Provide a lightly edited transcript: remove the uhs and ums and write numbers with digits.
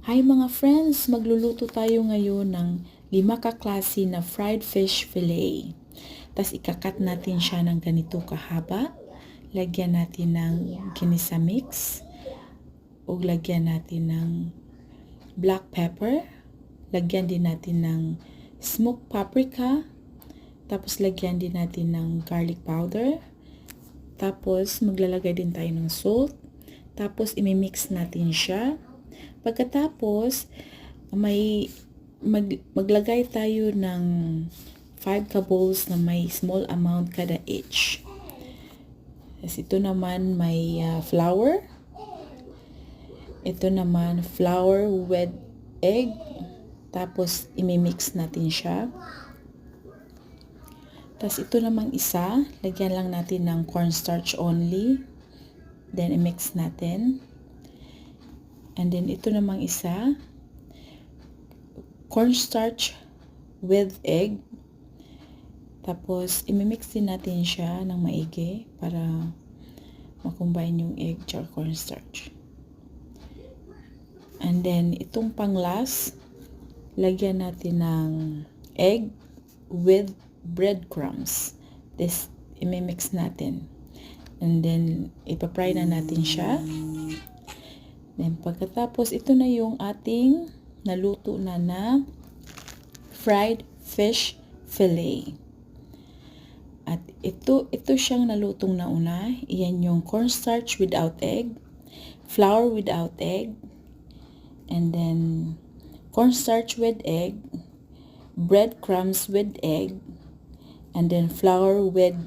Hi mga friends! Magluluto tayo ngayon ng 5 kaklase na fried fish fillet. Tapos ikakat natin siya ng ganito kahaba. Lagyan natin ng ginisa mix. O lagyan natin ng black pepper. Lagyan din natin ng smoked paprika. Tapos lagyan din natin ng garlic powder. Tapos maglalagay din tayo ng salt. Tapos imimix natin siya. Pagkatapos, maglagay tayo ng 5 bowls na may small amount kada each. Tapos ito naman may flour. Ito naman flour with egg. Tapos imimix natin siya. Tapos ito namang isa, lagyan lang natin ng cornstarch only. Then i-mix natin. And then ito namang isa, cornstarch with egg. Tapos imimix din natin siya ng maigi para makombine yung egg at cornstarch. And then itong pang-last, lagyan natin ng egg with breadcrumbs. This imimix natin. And then ipapry na natin siya. Then pagkatapos, ito na yung ating naluto na fried fish fillet. At ito siyang nalutong nauna. Iyan yung cornstarch without egg, flour without egg, and then cornstarch with egg, breadcrumbs with egg, and then flour with